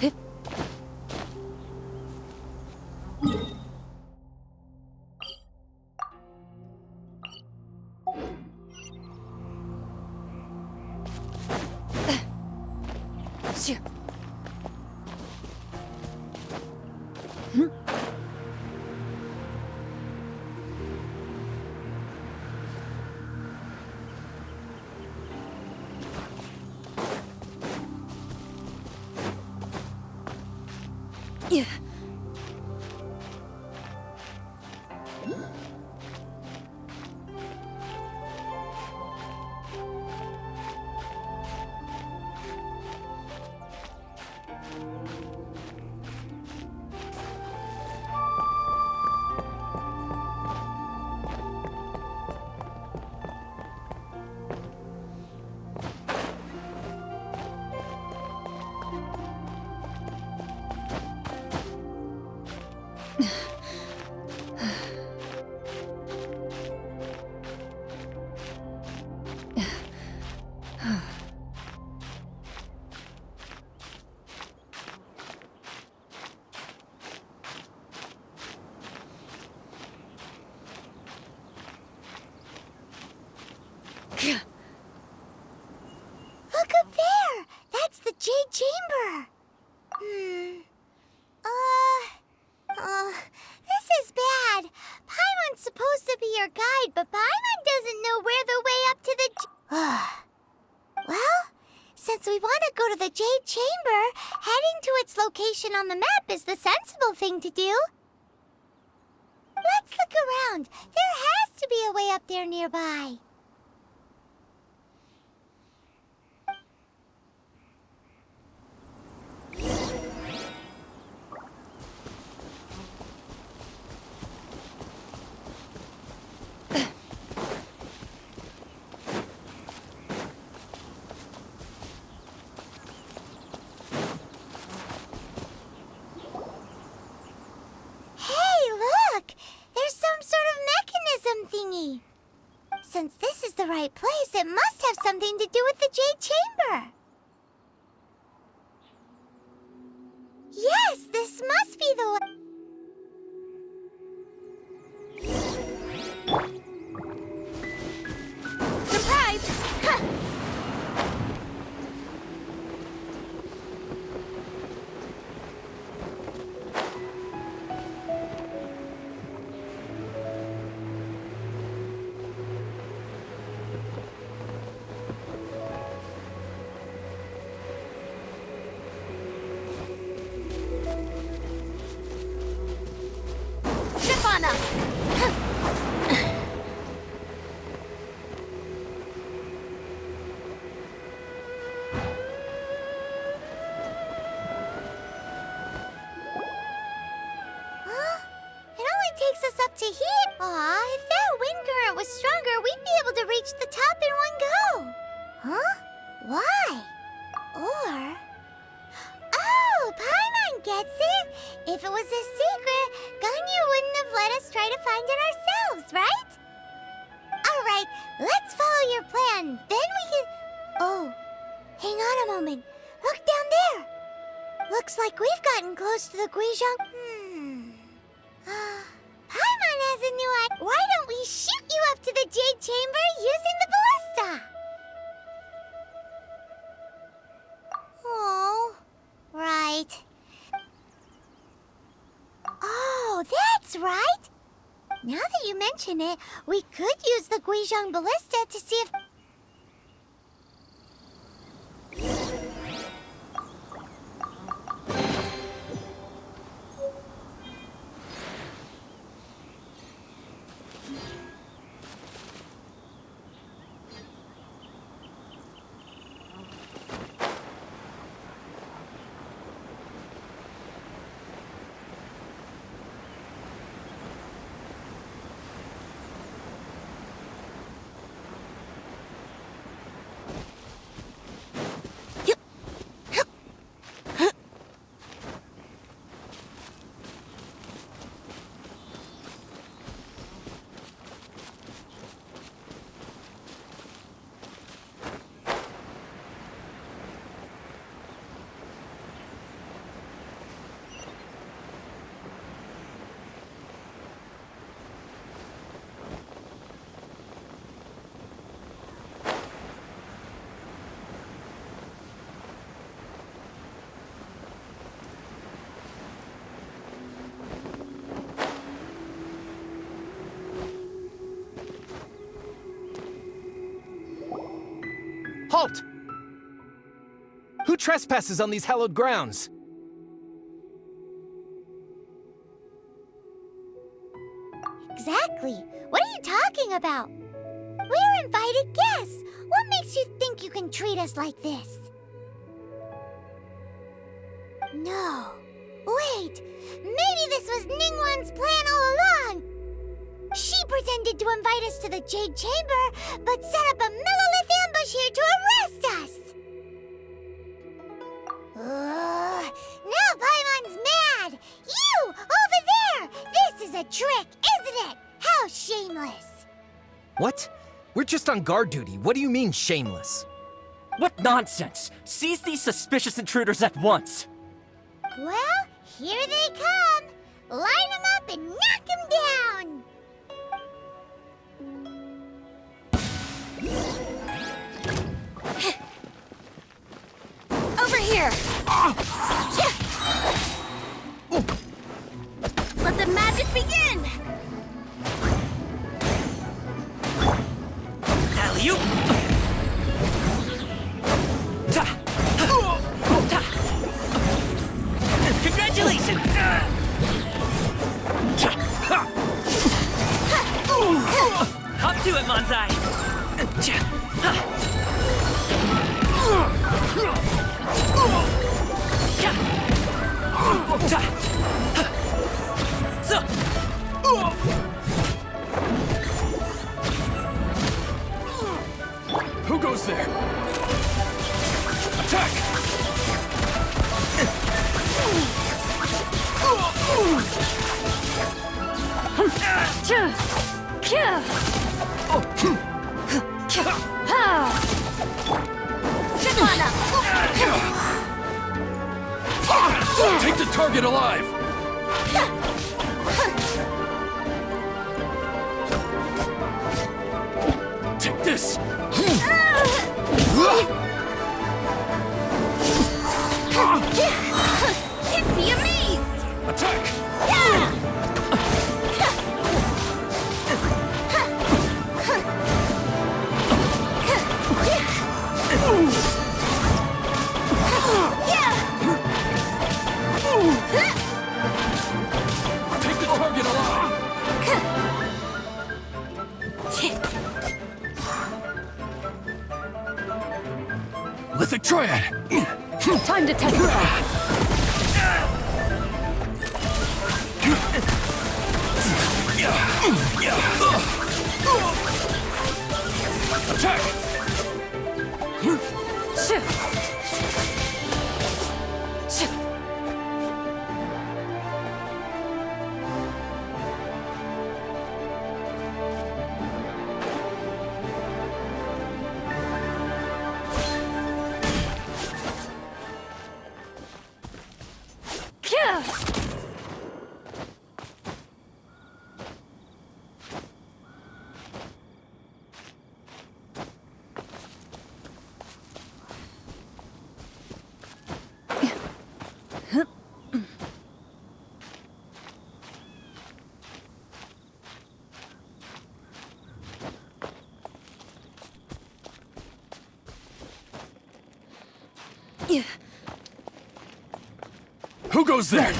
Hip. Shoo. Hmm? Yeah. Look up there! That's the Jade Chamber! This is bad. Paimon's supposed to be your guide, but Paimon doesn't know where the way up to the... Well, since we want to go to the Jade Chamber, heading to its location on the map is the sensible thing to do. Let's look around. There has to be a way up there nearby. Thingy. Since this is the right place, it must have something to do with the Jade Chamber. Yes, this must be the one. Surprise! Ha! Takes us up to here. Aw, if that wind current was stronger, we'd be able to reach the top in one go. Huh? Why? Or... Oh, Paimon gets it. If it was a secret, Ganyu wouldn't have let us try to find it ourselves, right? All right, let's follow your plan. Then we can... Oh, hang on a moment. Look down there. Looks like we've gotten close to the Guizhong... Paimon has a new idea. Why don't we shoot you up to the Jade Chamber using the ballista? Oh, right. Oh, that's right. Now that you mention it, we could use the Guizhong ballista to see if... halt! Who trespasses on these hallowed grounds? Exactly. What are you talking about? We're invited guests. What makes you think you can treat us like this? No. Wait. Maybe this was Ningguang's plan all along. She pretended to invite us to the Jade Chamber, but set up a Millilith ambush here to arrest us. Now Paimon's mad. You, over there. This is a trick, isn't it? How shameless. What? We're just on guard duty. What do you mean, shameless? What nonsense! Seize these suspicious intruders at once! Well, here they come. Line them up and knock them down. Over here! Let the magic begin! Alley-oop! Ta! Ta! Congratulations! Hop to it, Manzai! Who goes there? Attack! Take the target alive! Take this! Can't be amazed! Attack! Take the target alive! Lithic Triad! Time to test it. Attack! Who goes there?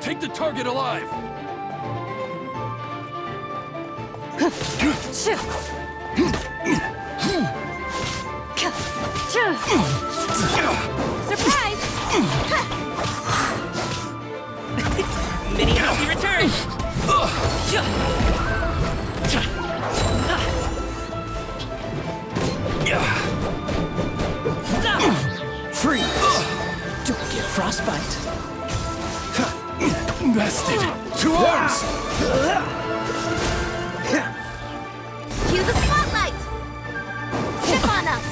Take the target alive! Surprise! Mini happy return! Freeze! Don't get frostbite. Bested! 2 arms! Cue the spotlight! Chip on us!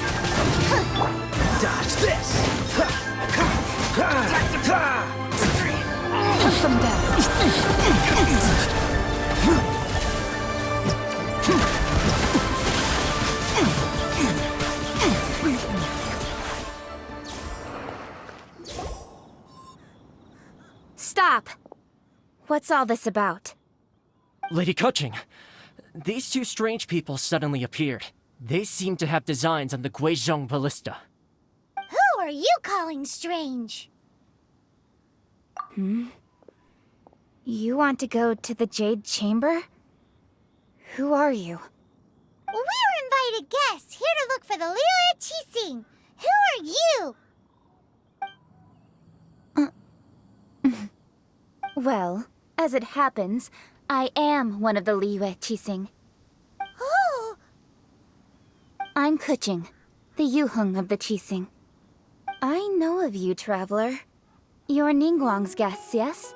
Dodge this! Hunt them down! What's all this about? Lady Kuching, these two strange people suddenly appeared. They seem to have designs on the Guizhong Ballista. Who are you calling strange? You want to go to the Jade Chamber? Who are you? We're invited guests here to look for the Liyue Qixing. Who are you? Well, as it happens, I am one of the Liyue Qixing. Oh, I'm Kuching, the Yuheng of the Qixing. I know of you, traveler. You're Ningguang's guests, yes?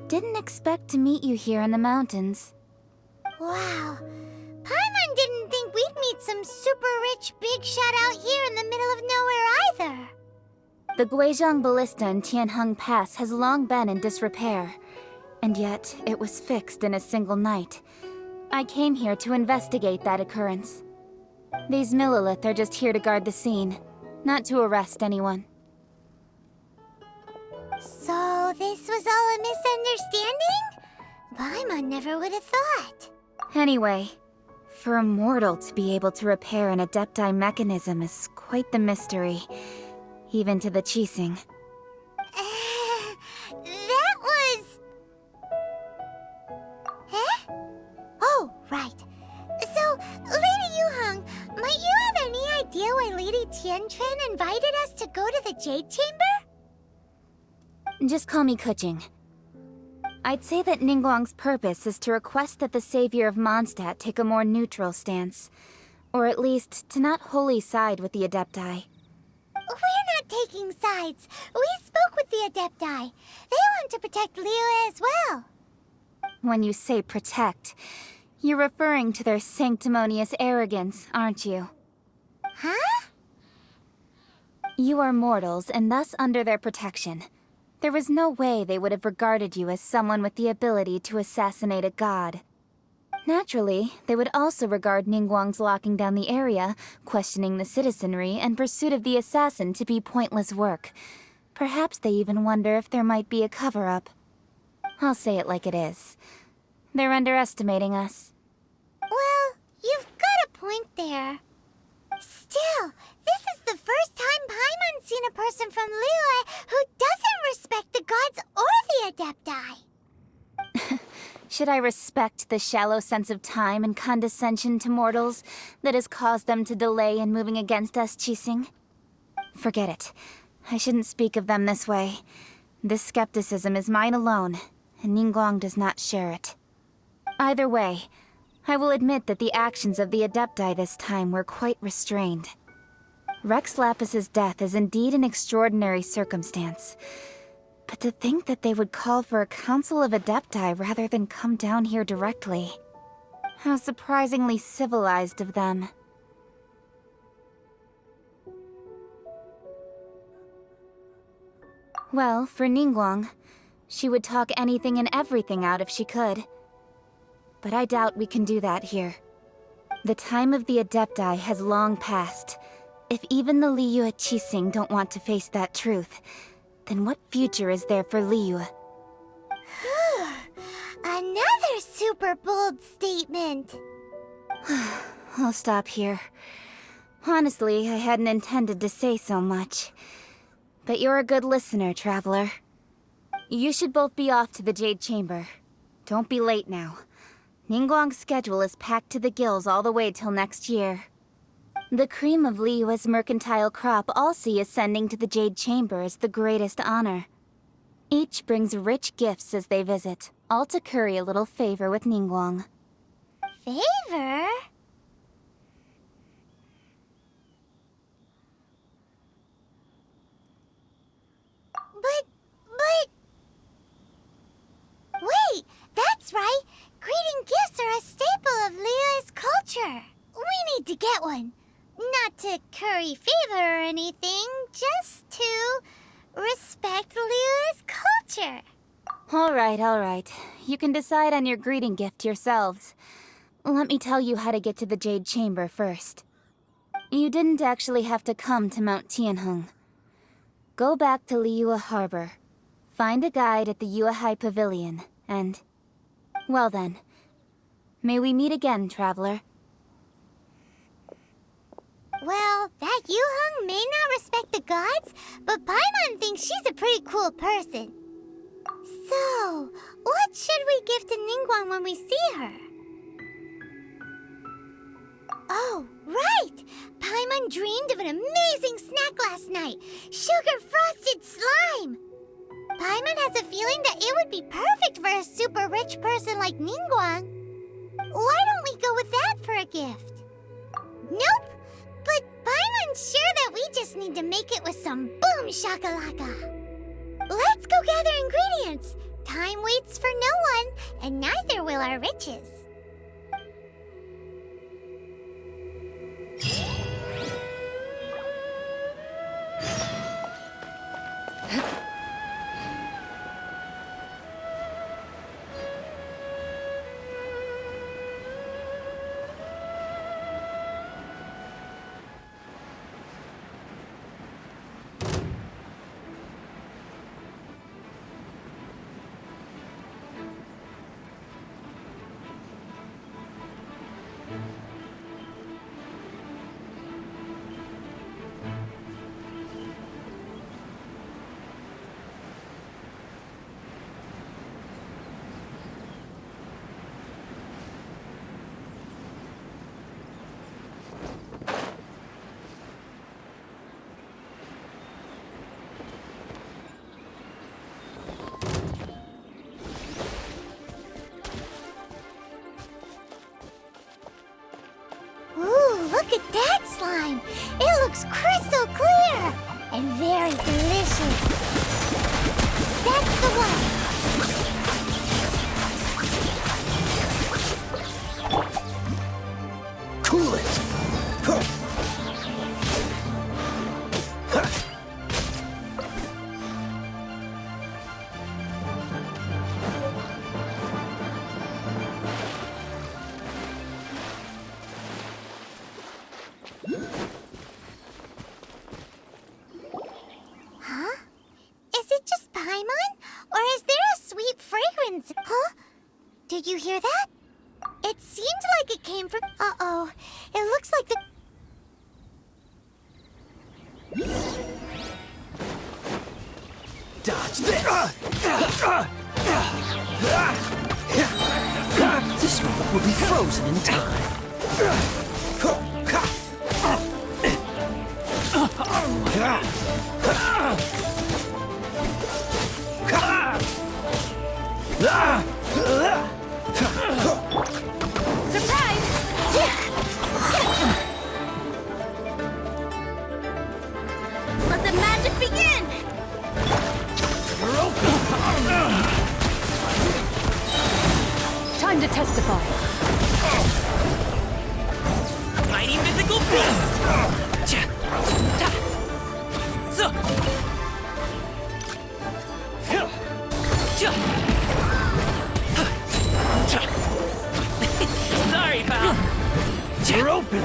Didn't expect to meet you here in the mountains. wow. Paimon didn't think we'd meet some super rich big shot out here in the middle of nowhere either. The Guizhong Ballista in Tianheng Pass has long been in disrepair, and yet it was fixed in a single night. I came here to investigate that occurrence. These Millilith are just here to guard the scene, not to arrest anyone. So this was all a misunderstanding? Paimon never would have thought. Anyway, for a mortal to be able to repair an Adepti mechanism is quite the mystery, even to the Qixing. That was... Huh? Oh, right. So, Lady Yuheng, might you have any idea why Lady Tianquan invited us to go to the Jade Chamber? Just call me Kuching. I'd say that Ningguang's purpose is to request that the savior of Mondstadt take a more neutral stance. Or at least, to not wholly side with the Adepti. We're not taking sides. We spoke with the Adepti. They want to protect Liyue as well. When you say protect, you're referring to their sanctimonious arrogance, aren't you? Huh? You are mortals, and thus under their protection. There was no way they would have regarded you as someone with the ability to assassinate a god. Naturally, they would also regard Ningguang's locking down the area, questioning the citizenry, and pursuit of the assassin to be pointless work. Perhaps they even wonder if there might be a cover-up. I'll say it like it is. They're underestimating us. Well, you've got a point there. Still, this is the first time Paimon's seen a person from Liyue who doesn't respect the gods or the Adepti. Should I respect the shallow sense of time and condescension to mortals that has caused them to delay in moving against us, Qixing? Forget it. I shouldn't speak of them this way. This skepticism is mine alone, and Ningguang does not share it. Either way, I will admit that the actions of the Adepti this time were quite restrained. Rex Lapis's death is indeed an extraordinary circumstance. But to think that they would call for a council of Adepti rather than come down here directly. How surprisingly civilized of them. Well, for Ningguang, she would talk anything and everything out if she could. But I doubt we can do that here. The time of the Adepti has long passed. If even the Liyue Qixing don't want to face that truth, then what future is there for Liyue? Another super bold statement. I'll stop here. Honestly, I hadn't intended to say so much. But you're a good listener, traveler. You should both be off to the Jade Chamber. Don't be late now. Ningguang's schedule is packed to the gills all the way till next year. The cream of Liyue's mercantile crop all see ascending to the Jade Chamber as the greatest honor. Each brings rich gifts as they visit, all to curry a little favor with Ningguang. Favor? But... Wait, that's right! Greeting gifts are a staple of Liyue's culture. We need to get one. Not to curry favor or anything, just to respect Liyue's culture. All right. You can decide on your greeting gift yourselves. Let me tell you how to get to the Jade Chamber first. You didn't actually have to come to Mount Tianheng. Go back to Liyue Harbor. Find a guide at the Yuehai Pavilion, And... well then. May we meet again, traveler. Well, that Yuheng may not respect the gods, but Paimon thinks she's a pretty cool person. So, what should we give to Ningguang when we see her? Oh, right! Paimon dreamed of an amazing snack last night! Sugar-frosted slime! Paimon has a feeling that it would be perfect for a super rich person like Ningguang. Why don't we go with that for a gift? Nope! But Paimon's sure that we just need to make it with some boom shakalaka. Let's go gather ingredients. Time waits for no one, and neither will our riches. Look at that slime! It looks crystal clear! And very delicious! That's the one! Cool it! Huh? Is it just Paimon? Or is there a sweet fragrance? Huh? Did you hear that? It seemed like it came from... Uh-oh. It looks like the... Dodge this! This moment will be frozen in time. Surprise! Let the magic begin! Time to testify. Mighty mythical beast! Sorry, pal. You're open!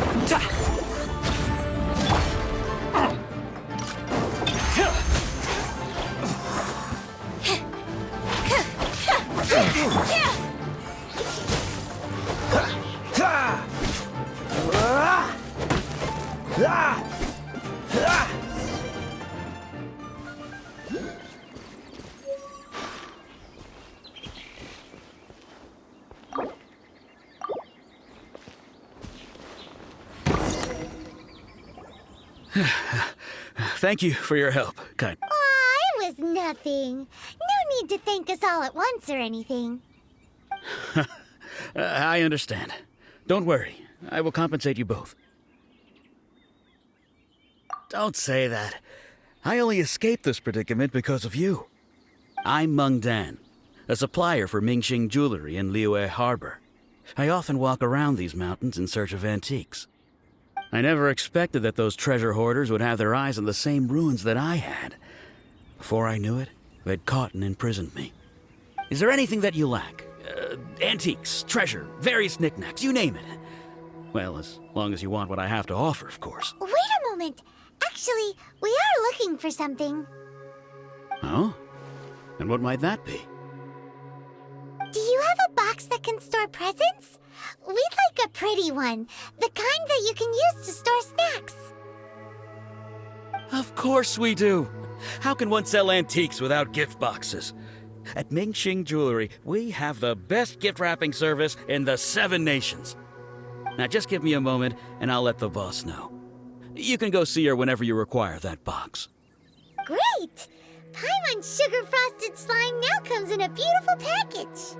Thank you for your help, kind. Aw, it was nothing. No need to thank us all at once or anything. I understand. Don't worry. I will compensate you both. Don't say that. I only escaped this predicament because of you. I'm Meng Dan, a supplier for Mingxing Jewelry in Liyue Harbor. I often walk around these mountains in search of antiques. I never expected that those treasure hoarders would have their eyes on the same ruins that I had. Before I knew it, they'd caught and imprisoned me. Is there anything that you lack? Antiques, treasure, various knickknacks, you name it. Well, as long as you want what I have to offer, of course. Wait a moment. Actually, we are looking for something. Oh? And what might that be? box that can store presents? We'd like a pretty one, the kind that you can use to store snacks. Of course we do. How can one sell antiques without gift boxes? At Mingxing Jewelry, we have the best gift wrapping service in the 7 nations. Now just give me a moment and I'll let the boss know. You can go see her whenever you require that box. Great! Paimon Sugar Frosted Slime now comes in a beautiful package.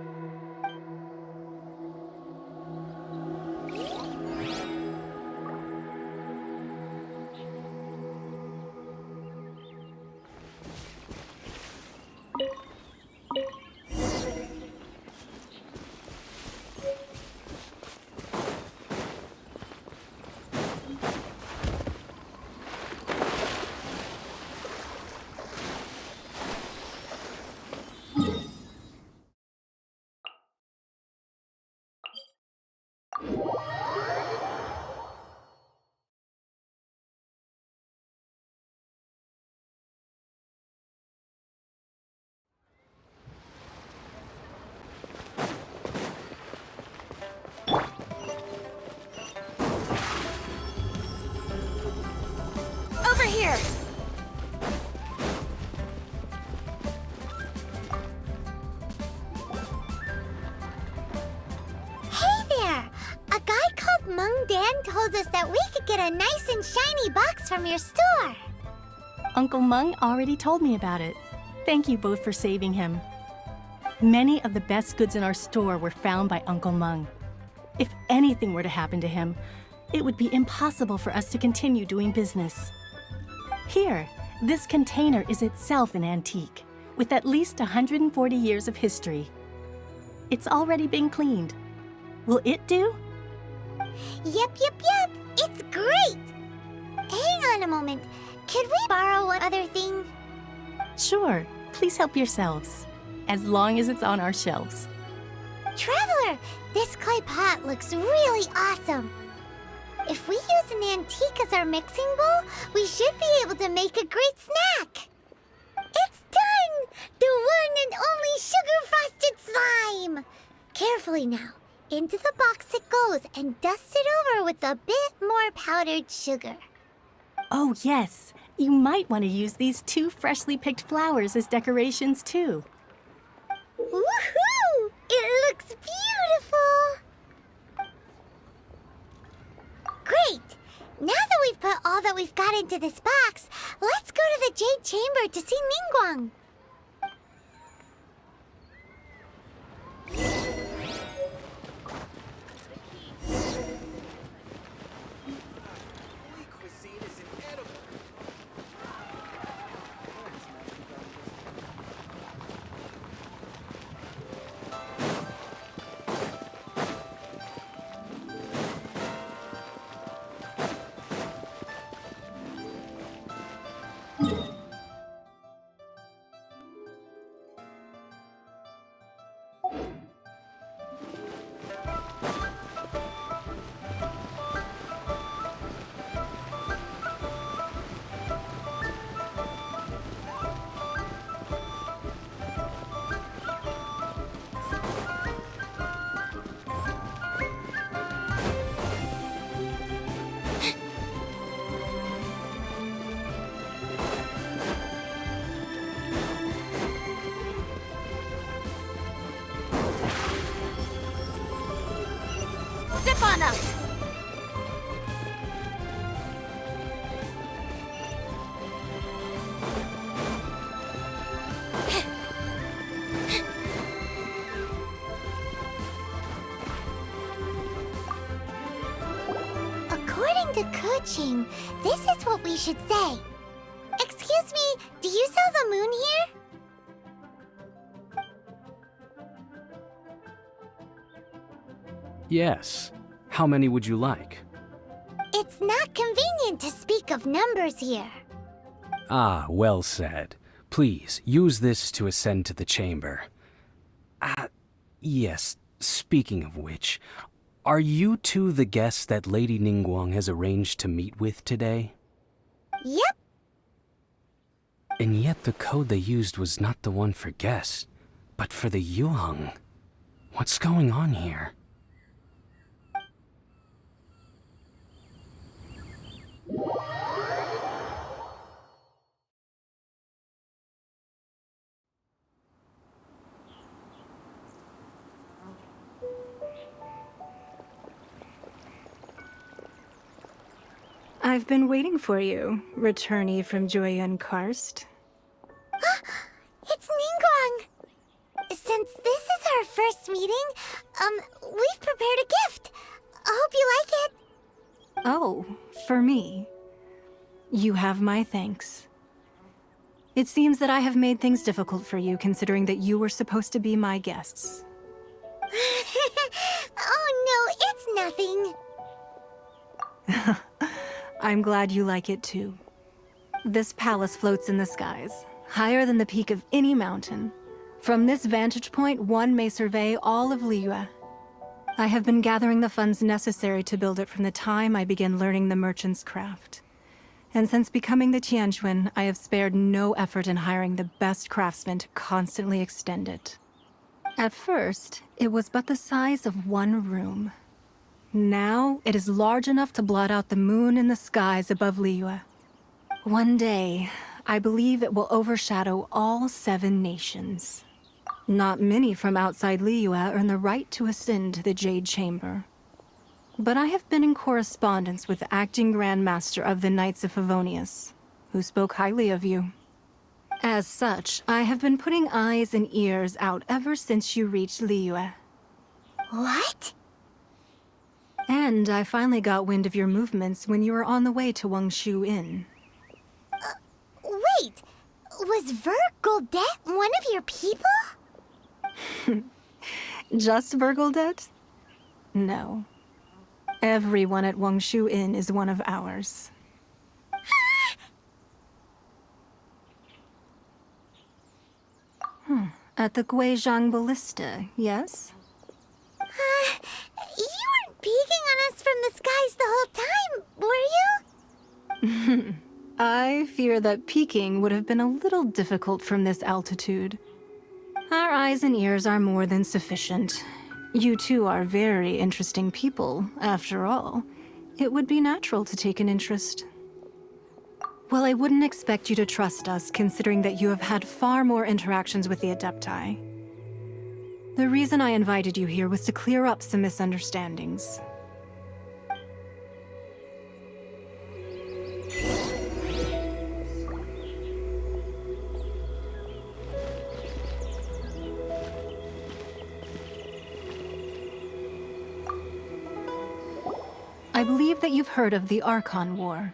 Over here! Hey there! A guy called Mung Dan told us that we could get a nice and shiny box from your store. Uncle Mung already told me about it. Thank you both for saving him. Many of the best goods in our store were found by Uncle Mung. If anything were to happen to him, it would be impossible for us to continue doing business. Here, this container is itself an antique, with at least 140 years of history. It's already been cleaned. Will it do? Yep. It's great! Hang on a moment. Could we borrow one other thing? Sure, please help yourselves, as long as it's on our shelves. Traveler, this clay pot looks really awesome. If we use an antique as our mixing bowl, we should be able to make a great snack. It's done! The one and only sugar-frosted slime! Carefully now. Into the box it goes and dust it over with a bit more powdered sugar. Oh yes, you might want to use these 2 freshly picked flowers as decorations too. Woohoo! It looks beautiful! Great! Now that we've put all that we've got into this box, let's go to the Jade Chamber to see Ningguang. Step on up! According to Kuching, this is what we should say. Excuse me, do you sell the moon here? Yes. How many would you like? It's not convenient to speak of numbers here. Ah, well said. Please, use this to ascend to the chamber. Yes, speaking of which, are you two the guests that Lady Ningguang has arranged to meet with today? Yep. And yet the code they used was not the one for guests, but for the Yuheng. What's going on here? I've been waiting for you, returnee from Joyun Karst. It's Ningguang! Since this is our first meeting, we've prepared a gift. I hope you like it. Oh, for me. You have my thanks. It seems that I have made things difficult for you, considering that you were supposed to be my guests. Oh no, it's nothing. I'm glad you like it too. This palace floats in the skies, higher than the peak of any mountain. From this vantage point, one may survey all of Liyue. I have been gathering the funds necessary to build it from the time I began learning the merchant's craft. And since becoming the Tianquan, I have spared no effort in hiring the best craftsmen to constantly extend it. At first, it was but the size of one room. Now, it is large enough to blot out the moon in the skies above Liyue. One day, I believe it will overshadow all 7 nations. Not many from outside Liyue earn the right to ascend to the Jade Chamber. But I have been in correspondence with the acting Grand Master of the Knights of Favonius, who spoke highly of you. As such, I have been putting eyes and ears out ever since you reached Liyue. What? And I finally got wind of your movements when you were on the way to Wangshu Inn. Wait, was Vergoldet one of your people? Just Vergoldet? No. Everyone at Wangshu Inn is one of ours. At the Guizhang Ballista, yes? You weren't peeking on us from the skies the whole time, were you? I fear that peeking would have been a little difficult from this altitude. Our eyes and ears are more than sufficient. You two are very interesting people, after all. It would be natural to take an interest. Well, I wouldn't expect you to trust us, considering that you have had far more interactions with the Adepti. The reason I invited you here was to clear up some misunderstandings. I believe that you've heard of the Archon War.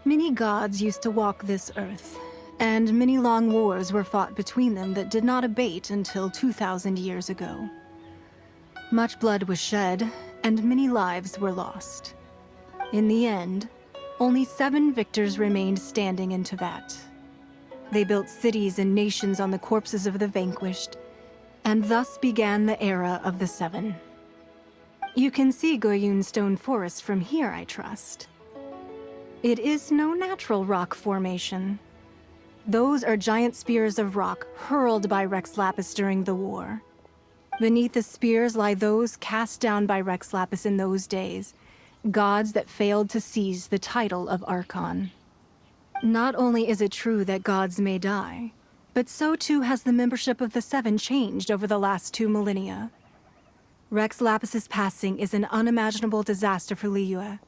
Many gods used to walk this earth, and many long wars were fought between them that did not abate until 2,000 years ago. Much blood was shed, and many lives were lost. In the end, only 7 victors remained standing in Tevat. They built cities and nations on the corpses of the vanquished, and thus began the era of the 7. You can see Goyun Stone Forest from here, I trust. It is no natural rock formation. Those are giant spears of rock hurled by Rex Lapis during the war. Beneath the spears lie those cast down by Rex Lapis in those days, gods that failed to seize the title of Archon. Not only is it true that gods may die, but so too has the membership of the 7 changed over the last 2 millennia. Rex Lapis's passing is an unimaginable disaster for Liyue,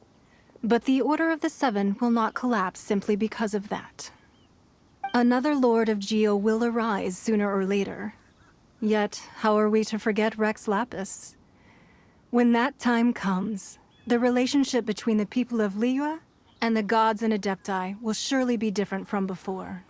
but the Order of the 7 will not collapse simply because of that. Another Lord of Geo will arise sooner or later. Yet, how are we to forget Rex Lapis? When that time comes, the relationship between the people of Liyue and the gods and Adepti will surely be different from before.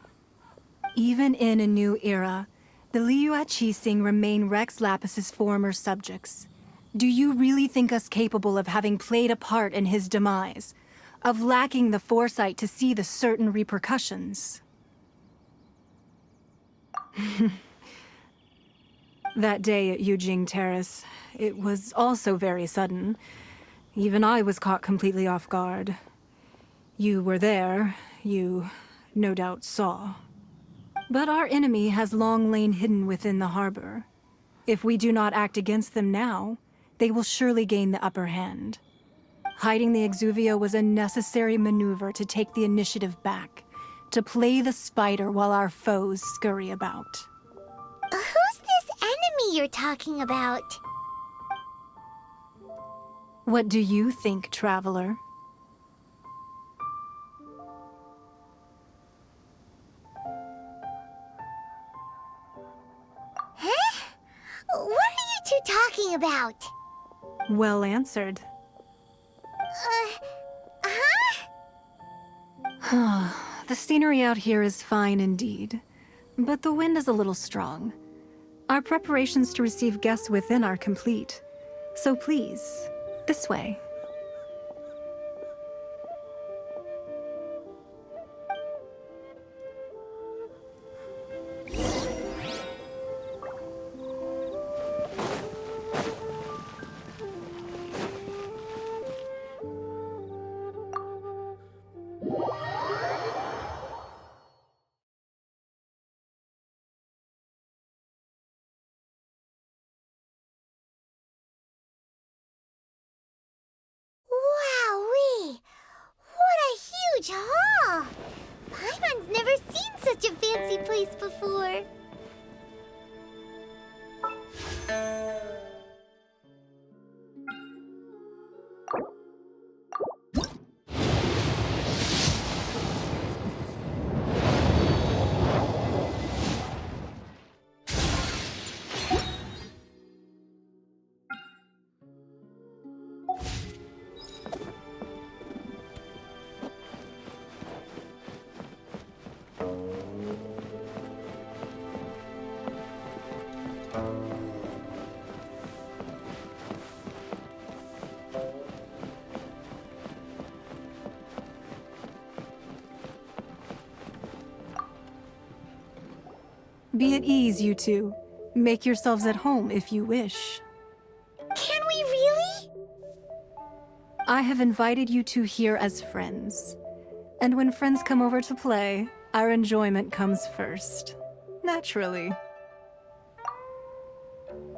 Even in a new era, the Liyue Qixing remain Rex Lapis's former subjects. Do you really think us capable of having played a part in his demise? Of lacking the foresight to see the certain repercussions? That day at Yujing Terrace, it was also very sudden. Even I was caught completely off guard. You were there. You, no doubt, saw. But our enemy has long lain hidden within the harbor. If we do not act against them now, they will surely gain the upper hand. Hiding the Exuvia was a necessary maneuver to take the initiative back, to play the spider while our foes scurry about. Who's this enemy you're talking about? What do you think, traveler? Huh? What are you two talking about? Well answered. Huh? The scenery out here is fine indeed, but the wind is a little strong. Our preparations to receive guests within are complete, so please, this way. Wowee! What a huge hall! Paimon's never seen such a fancy place before. Be at ease, you two. Make yourselves at home if you wish. Can we really? I have invited you two here as friends. And when friends come over to play, our enjoyment comes first. Naturally. Ooh!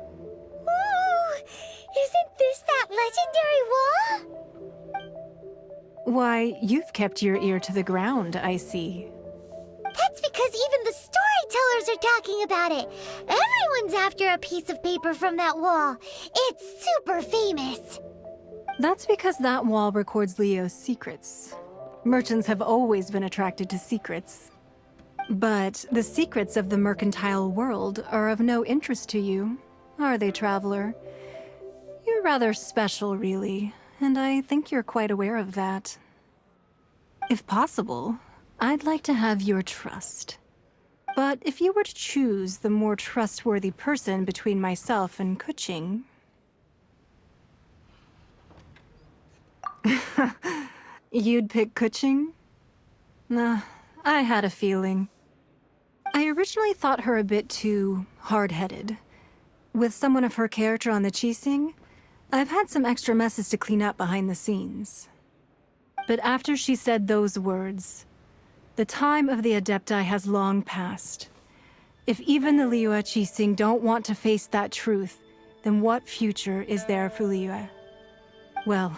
Isn't this that legendary wall? Why, you've kept your ear to the ground, I see. That's because even the storytellers are talking about it. Everyone's after a piece of paper from that wall. It's super famous. That's because that wall records Leo's secrets. Merchants have always been attracted to secrets. But the secrets of the mercantile world are of no interest to you, are they, traveler? You're rather special, really, and I think you're quite aware of that. If possible, I'd like to have your trust. But if you were to choose the more trustworthy person between myself and Kuching... You'd pick Kuching? Nah, I had a feeling. I originally thought her a bit too hard-headed. With someone of her character on the Qixing, I've had some extra messes to clean up behind the scenes. But after she said those words, the time of the Adepti has long passed. If even the Liyue Qixing don't want to face that truth, then what future is there for Liyue? Well,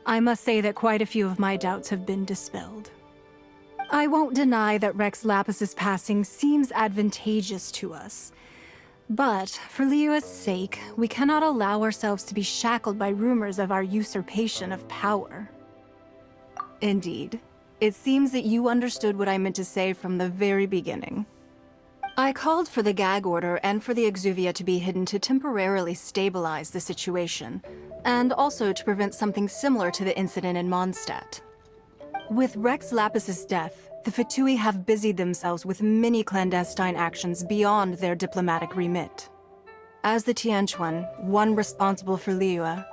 I must say that quite a few of my doubts have been dispelled. I won't deny that Rex Lapis's passing seems advantageous to us. But for Liyue's sake, we cannot allow ourselves to be shackled by rumors of our usurpation of power. Indeed. It seems that you understood what I meant to say from the very beginning. I called for the gag order and for the Exuvia to be hidden to temporarily stabilize the situation, and also to prevent something similar to the incident in Mondstadt. With Rex Lapis's death, the Fatui have busied themselves with many clandestine actions beyond their diplomatic remit. As the Tianquan, one responsible for Liyue,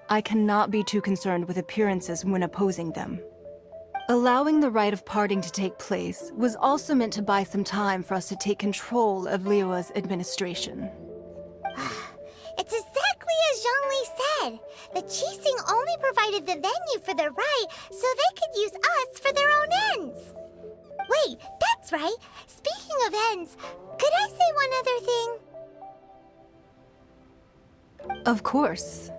I cannot be too concerned with appearances when opposing them. Allowing the rite of parting to take place was also meant to buy some time for us to take control of Liyue's administration. It's exactly as Zhongli said. The Qixing only provided the venue for the rite so they could use us for their own ends. Wait, that's right. Speaking speaking of ends, could I say one other thing? Of course.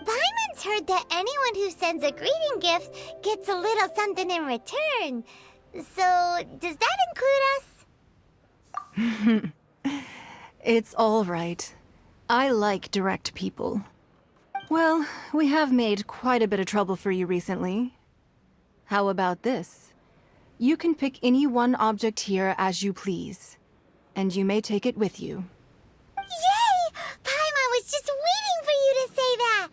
Paimon's heard that anyone who sends a greeting gift gets a little something in return. So, does that include us? It's all right. I like direct people. Well, we have made quite a bit of trouble for you recently. How about this? You can pick any one object here as you please, and you may take it with you. Yay! Paimon was just waiting for you to say that!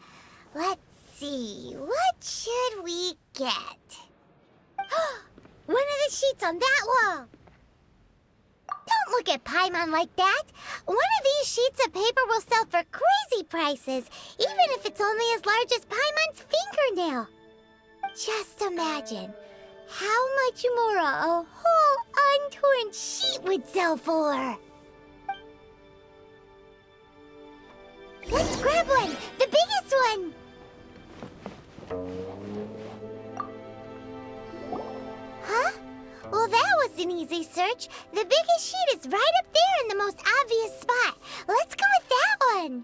Let's see, what should we get? One of the sheets on that wall! Don't look at Paimon like that! One of these sheets of paper will sell for crazy prices, even if it's only as large as Paimon's fingernail. Just imagine how much more a whole untorn sheet would sell for. Let's grab one! The biggest one! Huh? Well, that was an easy search. The biggest sheet is right up there in the most obvious spot. Let's go with that one.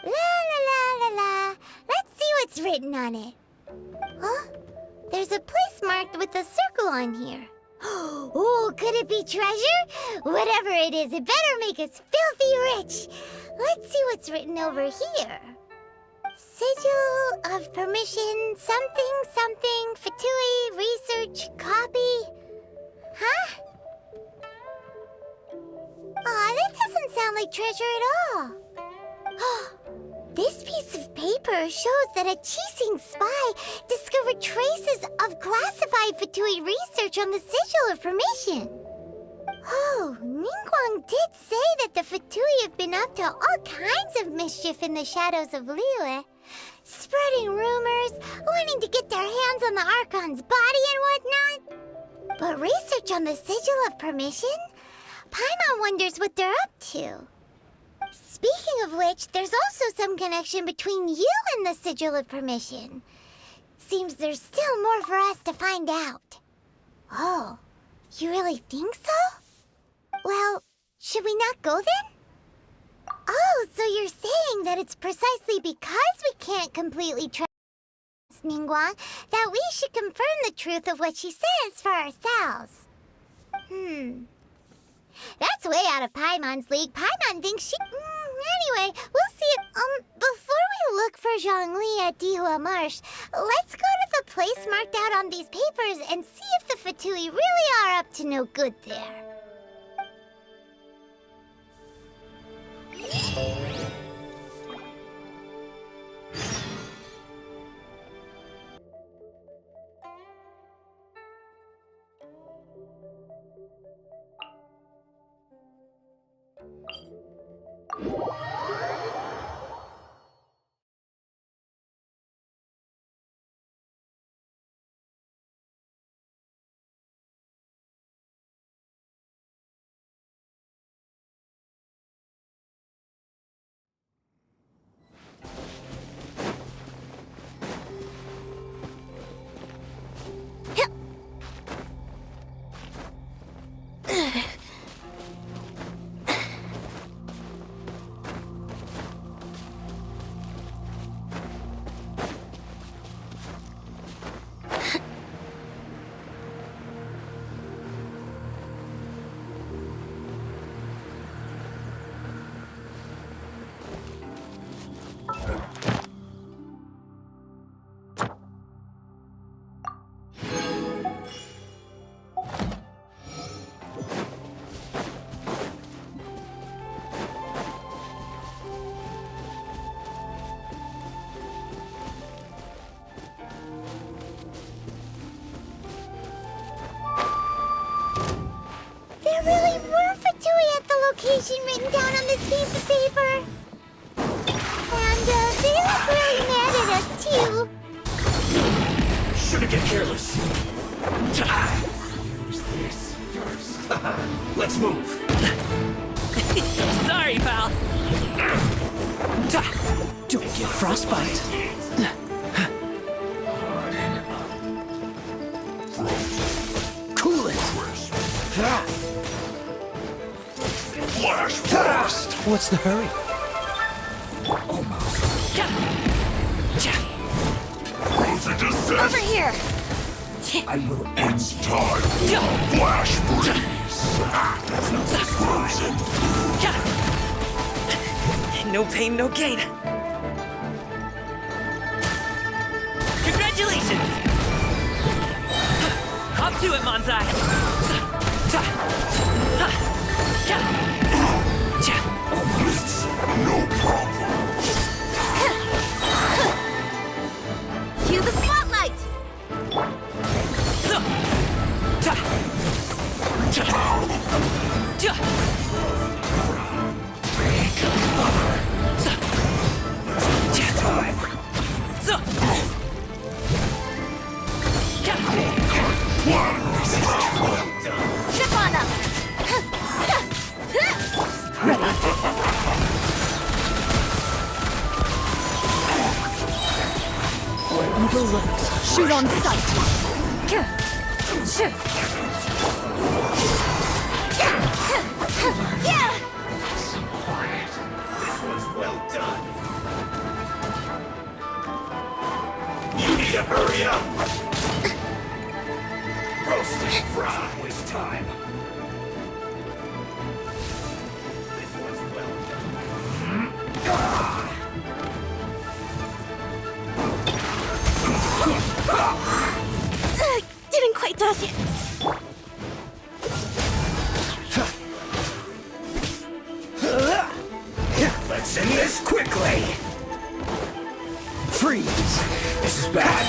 La la la la la. Let's see what's written on it. Huh? There's a place marked with a circle on here. Oh, could it be treasure? Whatever it is, it better make us filthy rich. Let's see what's written over here. Sigil of permission, something, something, Fatui, research, copy. Huh? Aw, that doesn't sound like treasure at all. This piece of paper shows that a Qixing spy discovered traces of classified Fatui research on the Sigil of Permission. Oh, Ningguang did say that the Fatui have been up to all kinds of mischief in the shadows of Liyue, spreading rumors, wanting to get their hands on the Archon's body and whatnot. But research on the Sigil of Permission? Paimon wonders what they're up to. Speaking of which, there's also some connection between you and the Sigil of Permission. Seems there's still more for us to find out. Oh, you really think so? Well, should we not go then? Oh, so you're saying that it's precisely because we can't completely trust Ningguang that we should confirm the truth of what she says for ourselves. That's way out of Paimon's league. Paimon thinks she... Anyway, we'll see it. Before we look for Zhongli at Dihua Marsh, let's go to the place marked out on these papers and see if the Fatui really are up to no good there. There really were Fatui at the location written down on this piece of paper. And they look really mad at us, too. Shouldn't get careless. Use this first. Let's move. Sorry, pal. Don't get frostbite. Flash Frost! What's the hurry? Frozen descent! Over here! I will end time for Flash Freeze! That's not frozen! No pain, no gain. Congratulations! Hop to it, Manzai! It's no problem! Cue the spotlight! Chip on them! Evil looks. Shoot on sight. Yeah! This was well done! You need to hurry up! Roasted fry waste time! This was well done! Didn't quite touch it. Let's end this quickly! Freeze! This is bad!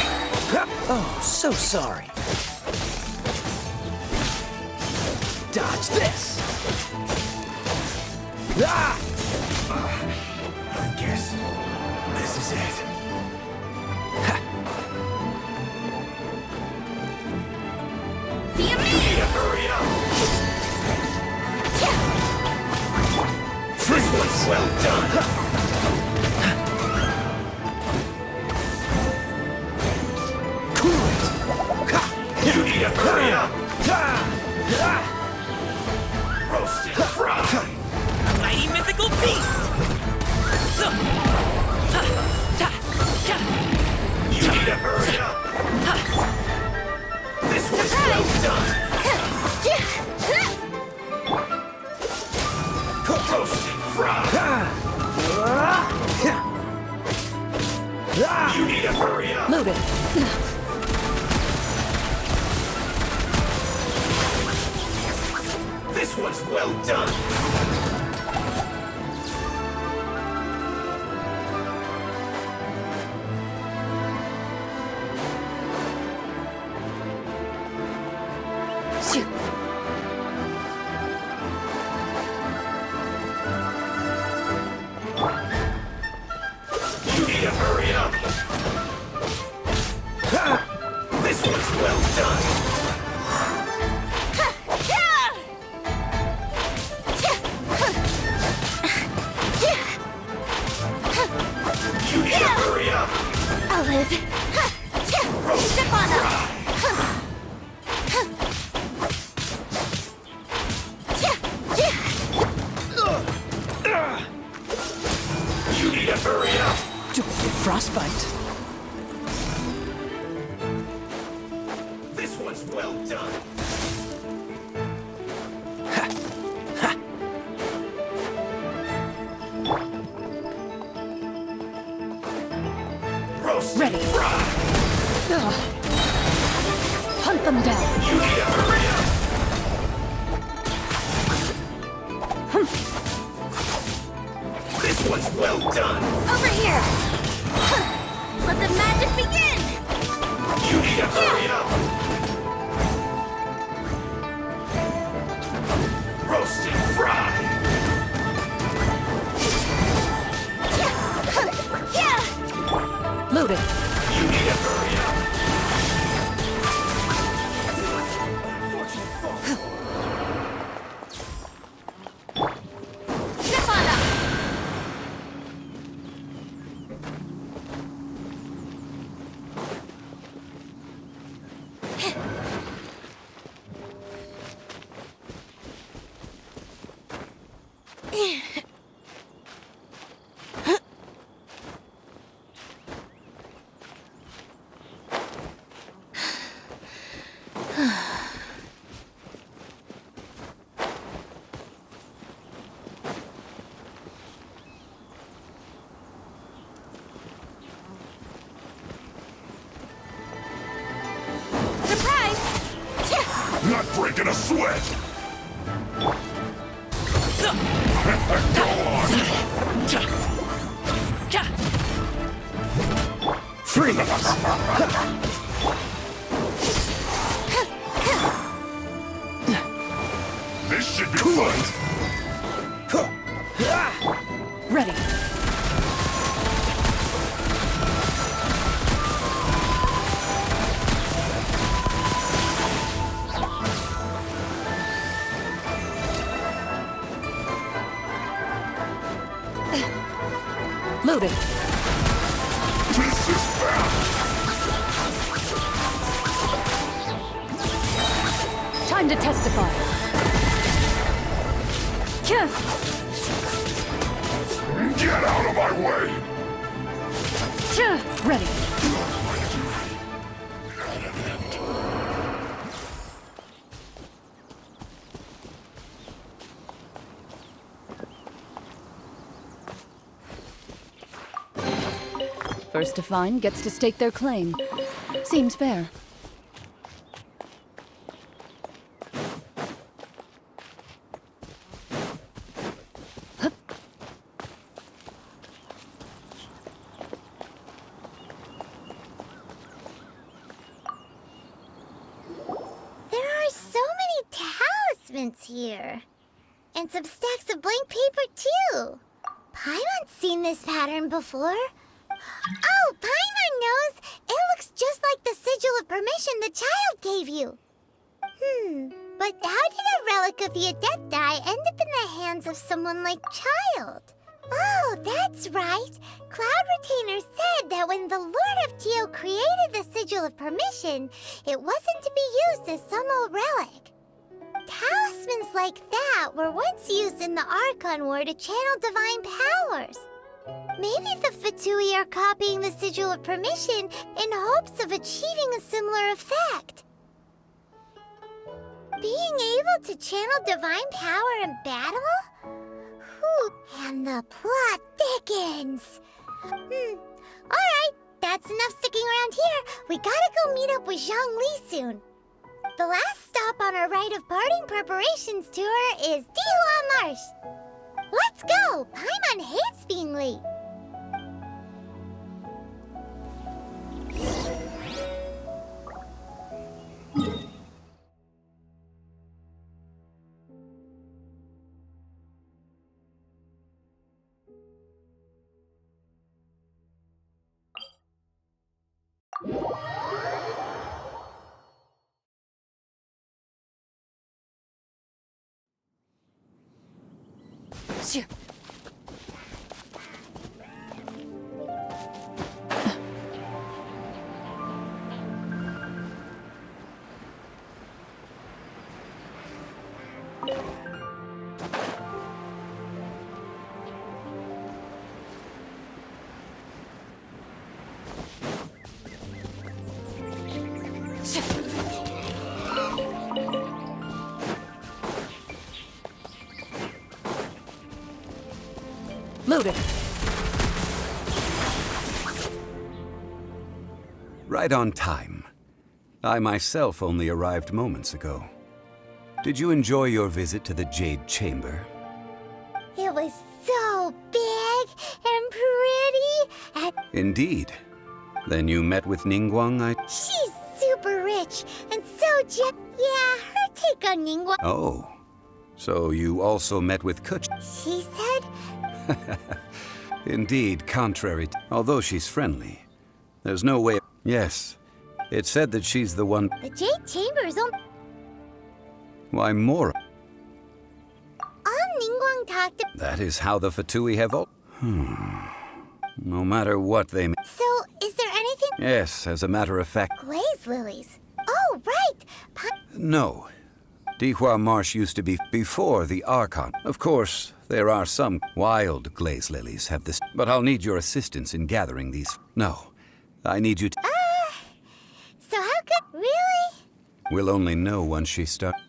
Oh, so sorry. Dodge this! Ah! I guess this is it. Be You amazed! need to hurry up! This was well done! Cool it! You need to hurry up! Roasted fry! Mighty mythical beast! You need to hurry up! This was well done! Roasted fry! You need to hurry up! Loaded. This was well done! You need to hurry up! This was well done! You need to hurry up! I'll live. Step on them! You need to hurry up! Frostbite. This was well done! Roasted Ready. fry! Hunt them down. You need to hurry up! This was well done! Over here! Let the magic begin! You need to hurry up! Roasted fry! Yeah! Loaded. You need to hurry up! Step on them! breaking a sweat! Go on! Freeze! This should be fun! Ready. Loaded. This is bad! Time to testify. Get out of my way! Ready. First to find gets to stake their claim. Seems fair. There are so many talismans here. And some stacks of blank paper, too. Paimon's seen this pattern before. Oh, Paimon knows! It looks just like the sigil of permission the child gave you. But how did a relic of the Adepti end up in the hands of someone like Child? Oh, that's right. Cloud Retainer said that when the Lord of Tio created the sigil of permission, it wasn't to be used as some old relic. Talismans like that were once used in the Archon War to channel divine powers. Maybe the Fatui are copying the sigil of permission in hopes of achieving a similar effect. Being able to channel divine power in battle? Whew, and the plot thickens. Alright, that's enough sticking around here. We gotta go meet up with Zhang Li soon. The last stop on our rite of parting preparations tour is Dihua Marsh. Let's go! Paimon hates being late. Sure. Loaded. Right on time. I myself only arrived moments ago. Did you enjoy your visit to the Jade Chamber? It was so big and pretty and Indeed. Then you met with Ningguang, she's super rich and so yeah, her take on Ningguang. Oh. So you also met with Kuch? She said Indeed, contrary although she's friendly. There's no way... Yes. It said that she's the one... the Jade Chamber is on... Why, more... Ningguang talked to... That is how the Fatui have all... No matter what they... So, is there anything... Yes, as a matter of fact... Glaze lilies. Oh, right! No. Dihua Marsh used to be before the Archon. Of course, there are some wild glaze lilies have this... But I'll need your assistance in gathering these... No. I need you to... So how could... Really? We'll only know once she starts...